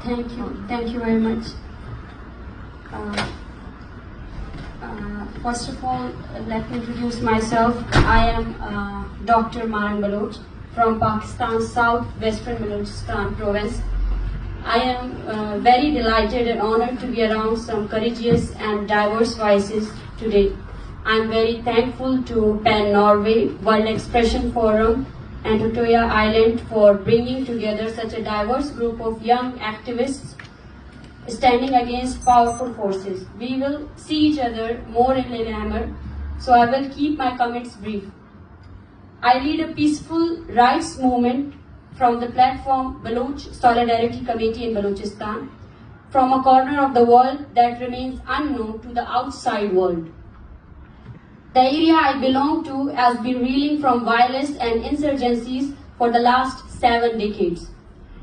Thank you very much. First of all, let me introduce myself. I am Dr. Maurin from Pakistan's southwestern Blushestán province. I am very delighted and honored to be around some courageous and diverse voices today. I am very thankful to PEN Norway, World Expression Forum, and Utøya Island for bringing together such a diverse group of young activists standing against powerful forces. We will see each other more in Lillehammer, so I will keep my comments brief. I lead a peaceful rights movement from the platform Baloch Solidarity Committee in Balochstan, from a corner of the world that remains unknown to the outside world. The area I belong to has been reeling from violence and insurgencies for the last 7 decades.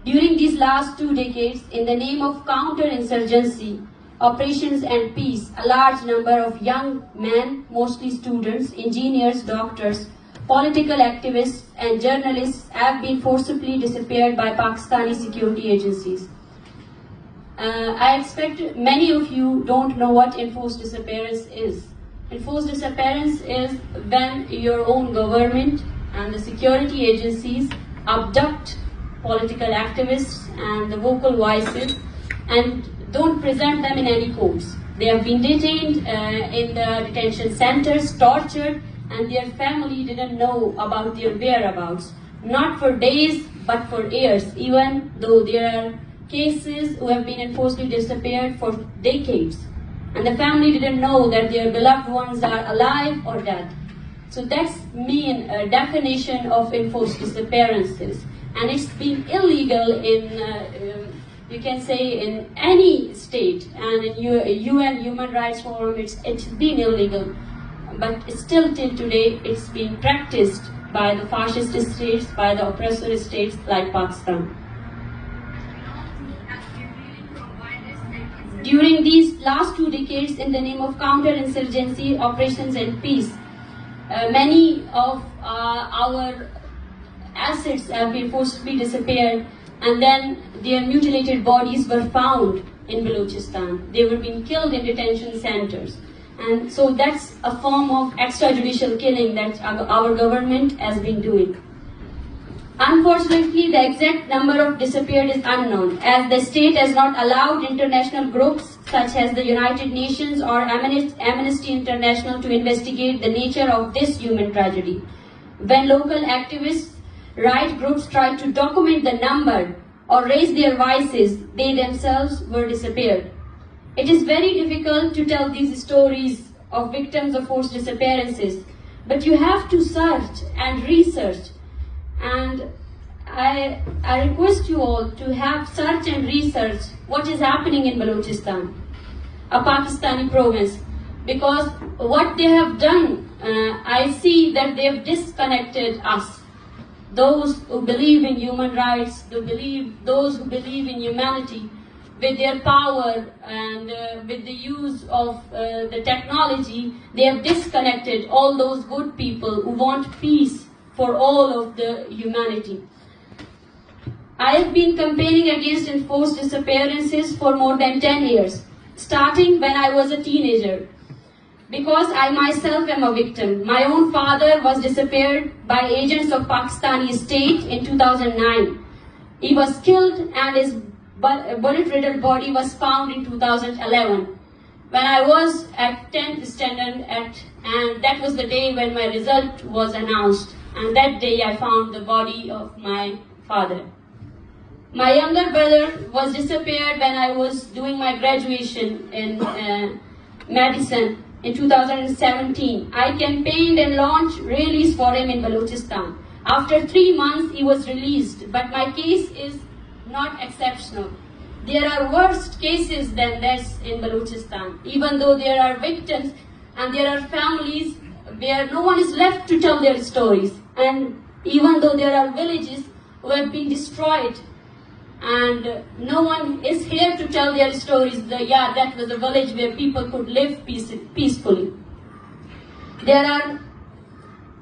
During these last 2 decades, in the name of counter-insurgency, operations and peace, a large number of young men, mostly students, engineers, doctors, political activists and journalists have been forcibly disappeared by Pakistani security agencies. I expect many of you don't know what enforced disappearance is. Enforced disappearance is when your own government and the security agencies abduct political activists and the vocal voices and don't present them in any courts. They have been detained in the detention centers, tortured, and their family didn't know about their whereabouts. Not for days, but for years, even though there are cases who have been enforcedly disappeared for decades. And the family didn't know that their beloved ones are alive or dead. So that's mean definition of enforced disappearances. And it's been illegal in, you can say, in any state. And in UN Human Rights Forum, it's been illegal. But still till today, it's been practiced by the fascist states, by the oppressor states like Pakistan. During these last 2 decades, in the name of counter-insurgency, operations and peace, many of our assets have been forcibly disappeared, and then their mutilated bodies were found in Balochstan. They were being killed in detention centers. And so that's a form of extrajudicial killing that our government has been doing. Unfortunately, the exact number of disappeared is unknown, as the state has not allowed international groups such as the United Nations or Amnesty International to investigate the nature of this human tragedy. When local activists, right groups tried to document the number or raise their voices, they themselves were disappeared. It is very difficult to tell these stories of victims of forced disappearances, but you have to search and research. And I request you all to have search and research what is happening in Balochistan, a Pakistani province, because what they have done, I see that they have disconnected us. Those who believe in human rights, those who believe in humanity, with their power and with the use of the technology, they have disconnected all those good people who want peace for all of the humanity. I have been campaigning against enforced disappearances for more than 10 years, starting when I was a teenager. Because I myself am a victim. My own father was disappeared by agents of Pakistani state in 2009. He was killed and his bullet-riddled body was found in 2011. When I was at 10th standard, and that was the day when my result was announced. And that day I found the body of my father. My younger brother was disappeared when I was doing my graduation in medicine in 2017. I campaigned and launched rallies for him in Balochistan. After 3 months, he was released, but my case is not exceptional. There are worse cases than this in Balochistan, even though there are victims and there are families where no one is left to tell their stories. And even though there are villages who have been destroyed and no one is here to tell their stories, yeah, that was a village where people could live peacefully. There are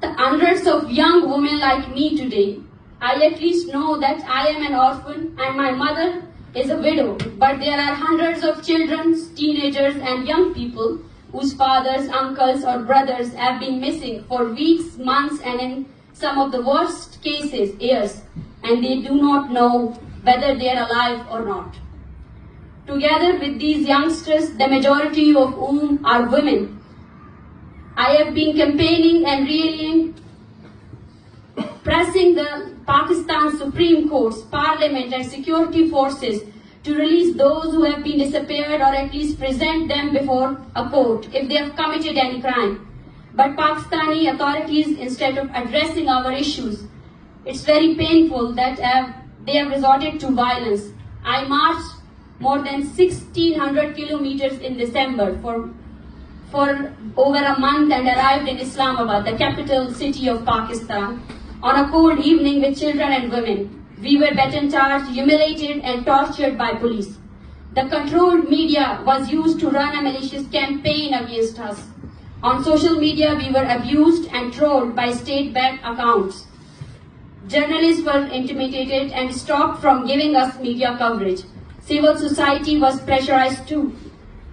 hundreds of young women like me today. I at least know that I am an orphan and my mother is a widow, but there are hundreds of children, teenagers and young people whose fathers, uncles or brothers have been missing for weeks, months and in some of the worst cases, years, and they do not know whether they are alive or not. Together with these youngsters, the majority of whom are women, I have been campaigning and rallying, pressing the Pakistan Supreme Court's Parliament and security forces to release those who have been disappeared or at least present them before a court if they have committed any crime. But Pakistani authorities, instead of addressing our issues, it's very painful that they have resorted to violence. I marched more than 1,600 kilometers in December for over a month and arrived in Islamabad, the capital city of Pakistan, on a cold evening with children and women. We were beaten, charged, humiliated and tortured by police. The controlled media was used to run a malicious campaign against us. On social media, we were abused and trolled by state-backed accounts. Journalists were intimidated and stopped from giving us media coverage. Civil society was pressurized too.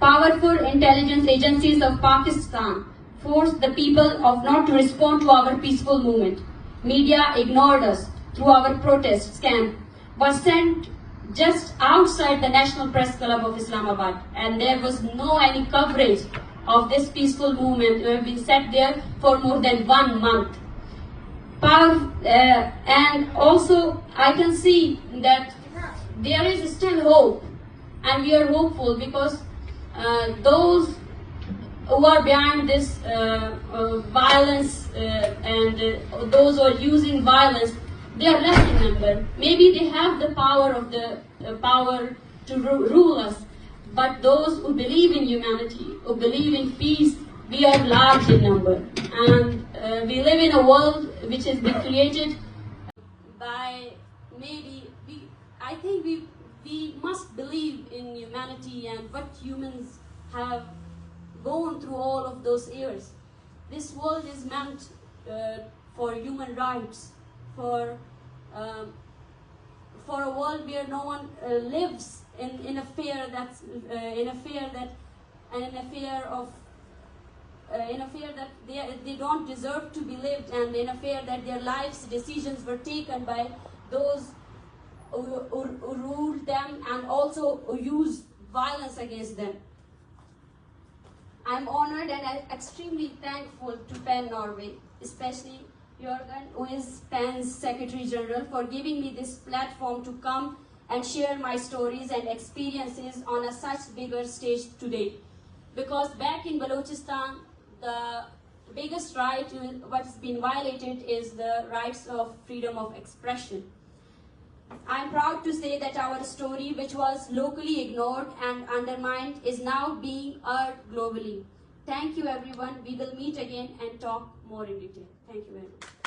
Powerful intelligence agencies of Pakistan forced the people of not to respond to our peaceful movement. Media ignored us through our protest camp, was sent just outside the National Press Club of Islamabad, and there was no any coverage of this peaceful movement. We have been set there for more than 1 month. And also I can see that there is still hope, and we are hopeful because those who are behind this violence and those who are using violence, they are less in number. Maybe they have the power of power to rule us, but those who believe in humanity, who believe in peace, we are large in number, and we live in a world which has been created by I think we must believe in humanity and what humans have gone through all of those years. This world is meant for human rights, for a world where no one lives in a fear that they don't deserve to be lived, and in a fear that their lives decisions were taken by those who ruled them and also who used violence against them. I'm honored and extremely thankful to PEN Norway, especially Jørgen, who is PEN's Secretary General, for giving me this platform to come and share my stories and experiences on a such bigger stage today. Because back in Blushestan, the biggest right what's been violated is the rights of freedom of expression. I'm proud to say that our story, which was locally ignored and undermined, is now being heard globally. Thank you everyone. We will meet again and talk more in detail. Thank you very much.